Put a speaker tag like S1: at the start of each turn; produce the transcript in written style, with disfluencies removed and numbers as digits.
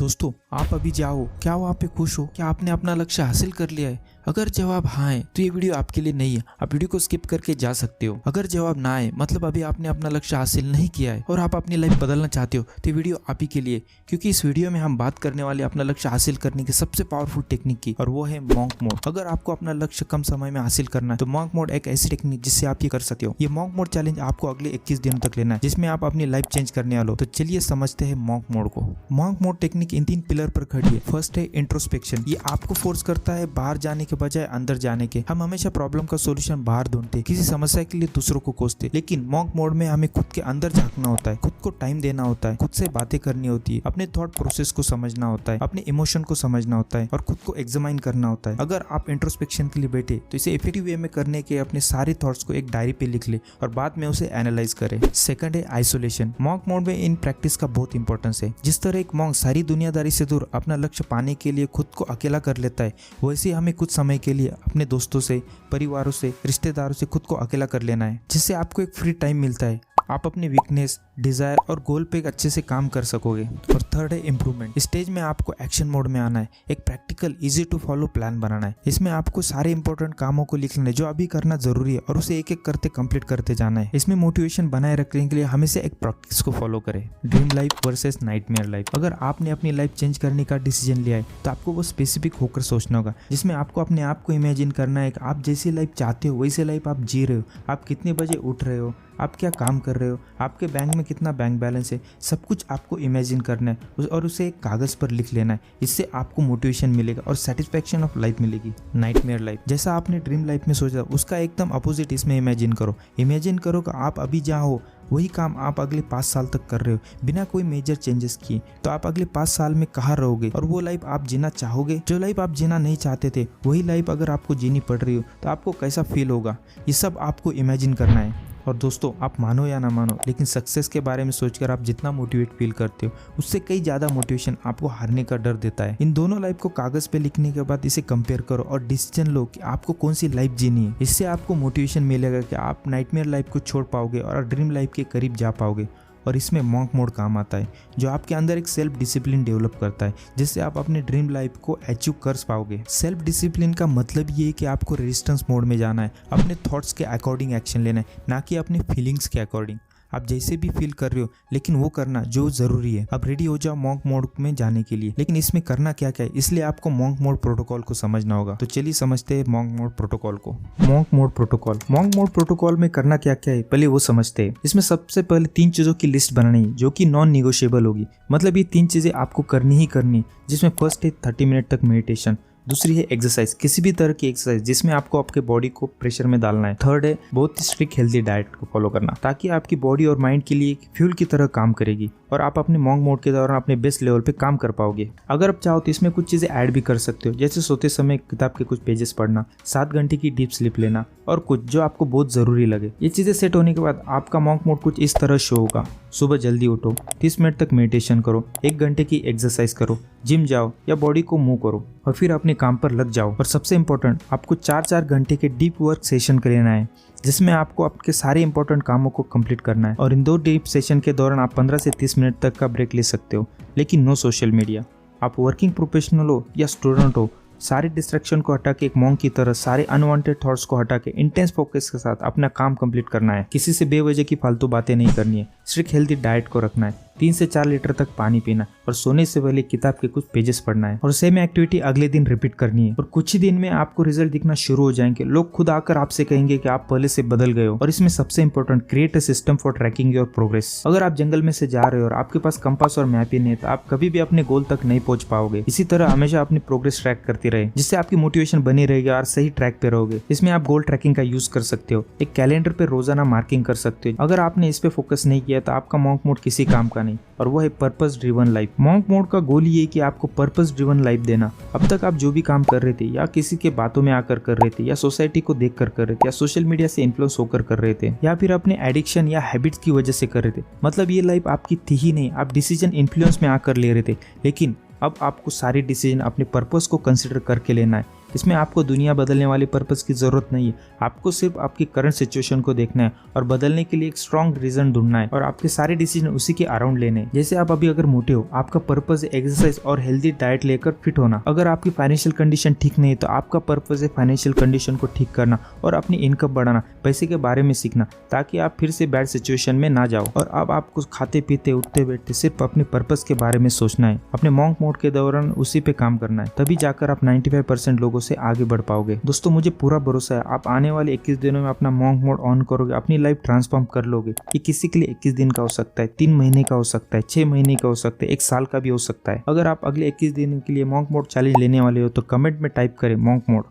S1: दोस्तों, आप अभी जाओ, क्या वहाँ पे खुश हो? क्या आपने अपना लक्ष्य हासिल कर लिया है? अगर जवाब हाँ है तो ये वीडियो आपके लिए नहीं है, आप वीडियो को स्किप करके जा सकते हो। अगर जवाब ना है मतलब अभी आपने अपना लक्ष्य हासिल नहीं किया है और आप अपनी लाइफ बदलना चाहते हो तो ये वीडियो आप ही के लिए, क्योंकि इस वीडियो में हम बात करने वाले अपना लक्ष्य हासिल करने की सबसे पावरफुल टेक्निक की, और वो है मॉन्क मोड। अगर आपको अपना लक्ष्य कम समय में हासिल करना है तो मॉन्क मोड एक ऐसी टेक्निक जिससे आप ये कर सकते हो। ये मॉन्क मोड चैलेंज आपको अगले 21 दिनों तक लेना है, जिसमें आप अपनी लाइफ चेंज करने वाले हो। तो चलिए समझते हैं मॉन्क मोड को। Monk mode technique in 3 pillar पर खड़ी है। फर्स्ट है इंट्रोस्पेक्शन। ये आपको फोर्स करता है बाहर जाने के बजाय अंदर जाने के। हम हमेशा प्रॉब्लम का सॉल्यूशन बाहर ढूंढते, किसी समस्या के लिए दूसरों को कोसते, लेकिन मॉन्क मोड में हमें खुद के अंदर झांकना होता है, खुद को टाइम देना होता है, खुद से बातें करनी होती है, अपने थॉट प्रोसेस को समझना होता है, अपने इमोशन को समझना होता है और खुद को एग्जामाइन करना होता है। अगर आप इंट्रोस्पेक्शन के लिए बैठे तो इसे इफेक्टिव वे में करने के अपने सारे थॉट्स को एक डायरी पे लिख ले और बाद में उसे एनालाइज करें। सेकंड है आइसोलेशन। मॉन्क मोड में इन प्रैक्टिस का बहुत इंपॉर्टेंस है। जिस तरह एक मॉन्क सारी दुनियादारी से दूर अपना लक्ष्य पाने के लिए खुद को अकेला कर लेता है, वैसे हमें कुछ समय के लिए अपने दोस्तों से, परिवारों से, रिश्तेदारों से खुद को अकेला कर लेना है, जिससे आपको एक फ्री टाइम मिलता है। आप अपने वीकनेस, डिजायर और गोल पे अच्छे से काम कर सकोगे। और थर्ड है इम्प्रूवमेंट। स्टेज में आपको एक्शन मोड में आना है, एक practical easy to follow plan बनाना है। इसमें आपको सारे इंपॉर्टेंट कामों को लिखना है जो अभी करना जरूरी है और उसे एक एक करते कंप्लीट करते जाना है। इसमें मोटिवेशन बनाए रखने के लिए हमेशा एक प्रैक्टिस को फॉलो करें। Dream life versus nightmare life. अगर आपने अपनी लाइफ चेंज करने का डिसीजन लिया है तो आपको वो स्पेसिफिक होकर सोचना होगा, जिसमें आपको अपने आप को इमेजिन करना है कि आप जैसी लाइफ चाहते हो वैसी लाइफ आप जी रहे हो। आप कितने बजे उठ रहे हो, आप क्या काम कर रहे हो, आपके बैंक में कितना बैंक बैलेंस है, सब कुछ आपको इमेजिन करना है और उसे एक कागज पर लिख लेना है। इससे आपको मोटिवेशन मिलेगा और सेटिस्फैक्शन ऑफ लाइफ मिलेगी। नाइटमेयर लाइफ, जैसा आपने ड्रीम लाइफ में सोचा उसका एकदम अपोजिट इसमें इमेजिन करो। इमेजिन करो कि आप अभी जहाँ हो वही काम आप अगले 5 साल तक कर रहे हो बिना कोई मेजर चेंजेस किए। तो आप अगले 5 साल में कहाँ रहोगे और वो लाइफ आप जीना चाहोगे? जो लाइफ आप जीना नहीं चाहते थे वही लाइफ अगर आपको जीनी पड़ रही हो तो आपको कैसा फील होगा? ये सब आपको इमेजिन करना है। और दोस्तों, आप मानो या ना मानो, लेकिन सक्सेस के बारे में सोचकर आप जितना मोटिवेट फील करते हो उससे कई ज्यादा मोटिवेशन आपको हारने का डर देता है। इन दोनों लाइफ को कागज पे लिखने के बाद इसे कंपेयर करो और डिसीजन लो कि आपको कौन सी लाइफ जीनी है। इससे आपको मोटिवेशन मिलेगा कि आप नाइटमेयर लाइफ को छोड़ पाओगे और ड्रीम लाइफ के करीब जा पाओगे। और इसमें मॉन्क मोड काम आता है, जो आपके अंदर एक सेल्फ डिसिप्लिन डेवलप करता है, जिससे आप अपने ड्रीम लाइफ को अचीव कर पाओगे। सेल्फ डिसिप्लिन का मतलब ये है कि आपको रेजिस्टेंस मोड में जाना है, अपने थॉट्स के अकॉर्डिंग एक्शन लेना है, ना कि अपने फीलिंग्स के अकॉर्डिंग। आप जैसे भी फील कर रहे हो लेकिन वो करना जो जरूरी है। अब रेडी हो जाओ मॉन्क मोड में जाने के लिए। लेकिन इसमें करना क्या क्या है, इसलिए आपको मॉन्क मोड प्रोटोकॉल को समझना होगा। तो चलिए समझते हैं मॉन्क मोड प्रोटोकॉल को। Monk mode protocol. Monk mode protocol में करना क्या क्या है पहले वो समझते हैं। इसमें सबसे पहले 3 चीजों की लिस्ट बनानी है जो कि नॉन निगोशिएबल होगी। मतलब ये 3 चीजें आपको करनी ही करनी, जिसमें फर्स्ट है 30 मिनट तक मेडिटेशन। दूसरी है एक्सरसाइज, किसी भी तरह की एक्सरसाइज जिसमें आपको आपके बॉडी को प्रेशर में डालना है। थर्ड है बहुत ही स्ट्रिक्ट हेल्दी डाइट को फॉलो करना, ताकि आपकी बॉडी और माइंड के लिए फ्यूल की तरह काम करेगी और आप अपने मॉन्क मोड के दौरान अपने बेस्ट लेवल पे काम कर पाओगे। अगर आप चाहो तो इसमें कुछ चीजें ऐड भी कर सकते हो, जैसे सोते समय किताब के कुछ पेजेस पढ़ना, 7 घंटे की डीप स्लीप लेना और कुछ जो आपको बहुत जरूरी लगे। ये चीजें सेट होने के बाद आपका मॉन्क मोड कुछ इस तरह शो होगा। सुबह जल्दी उठो, 30 मिनट तक मेडिटेशन करो, 1 घंटे की एक्सरसाइज करो, जिम जाओ या बॉडी को मूव करो और फिर अपने काम पर लग जाओ। और सबसे इम्पोर्टेंट, आपको 4-4 घंटे के डीप वर्क सेशन करना है, जिसमें आपको आपके सारे इंपॉर्टेंट कामों को कंप्लीट करना है। और इन 2 डीप सेशन के दौरान आप 15 से 30 मिनट तक का ब्रेक ले सकते हो, लेकिन नो सोशल मीडिया। आप वर्किंग प्रोफेशनल हो या स्टूडेंट हो, सारे डिस्ट्रैक्शन को हटा के एक मॉन्क की तरह सारे अनवांटेड थॉट्स को हटा के इंटेंस फोकस के साथ अपना काम कंप्लीट करना है। किसी से बेवजह की फालतू बातें नहीं करनी है। स्ट्रिक्ट हेल्दी डाइट को रखना है, 3 से 4 लीटर तक पानी पीना और सोने से पहले किताब के कुछ पेजेस पढ़ना है और सेम एक्टिविटी अगले दिन रिपीट करनी है। और कुछ ही दिन में आपको रिजल्ट दिखना शुरू हो जाएंगे। लोग खुद आकर आपसे कहेंगे कि आप पहले से बदल गए हो। और इसमें सबसे important, create a system for trekking your progress. अगर आप जंगल में से जा रहे हो और आपके पास कंपास और मैप ही नहीं है तो आप कभी भी अपने गोल तक नहीं पहुंच पाओगे। इसी तरह हमेशा अपनी प्रोग्रेस ट्रैक करते रहे, जिससे आपकी मोटिवेशन बनी रहेगी और सही ट्रैक पे रहोगे। इसमें आप गोल ट्रैकिंग का यूज कर सकते हो, एक कैलेंडर पे रोजाना मार्किंग कर सकते हो। अगर आपने इस पे फोकस नहीं किया तो आपका मॉन्क मोड किसी काम का नहीं, और वो है purpose driven life. Monk mode का गोल ये है कि आपको पर्पस ड्रिवन लाइफ देना। अब तक आप जो भी काम कर रहे थे, या किसी के बातों में आकर कर रहे थे, या सोसाइटी को देख कर रहे थे, या सोशल मीडिया से इन्फ्लुएंस होकर कर रहे थे, या फिर अपने एडिक्शन या हैबिट्स की वजह से कर रहे थे, मतलब ये लाइफ आपकी थी ही नहीं। आप डिसीजन इन्फ्लुएंस में आकर ले रहे थे, लेकिन अब आपको सारे डिसीजन अपने पर्पस को कंसिडर करके लेना है। इसमें आपको दुनिया बदलने वाले पर्पस की जरूरत नहीं है, आपको सिर्फ आपकी करंट सिचुएशन को देखना है और बदलने के लिए एक स्ट्रॉन्ग रीजन ढूंढना है और आपके सारे डिसीजन उसी के अराउंड लेने हैं। जैसे आप अभी अगर मोटे हो, आपका पर्पस है एक्सरसाइज और हेल्दी डाइट लेकर फिट होना। अगर आपकी फाइनेंशियल कंडीशन ठीक नहीं है तो आपका पर्पस है फाइनेंशियल कंडीशन को ठीक करना और अपनी इनकम बढ़ाना, पैसे के बारे में सीखना, ताकि आप फिर से बैड सिचुएशन में ना जाओ। और अब आपको खाते पीते उठते बैठते सिर्फ अपने पर्पस के बारे में सोचना है, अपने मॉन्क मोड के दौरान उसी पे काम करना है, तभी जाकर आप 95% लोगों से आगे बढ़ पाओगे। दोस्तों मुझे पूरा भरोसा है आप आने वाले 21 दिनों में अपना मॉन्क मोड ऑन करोगे, अपनी लाइफ ट्रांसफॉर्म कर लोगे। ये किसी के लिए 21 दिन का हो सकता है, 3 महीने का हो सकता है, 6 महीने का हो सकता है, 1 साल का भी हो सकता है। अगर आप अगले 21 दिन के लिए मॉन्क मोड चैलेंज लेने वाले हो तो कमेंट में टाइप करें मॉन्क मोड।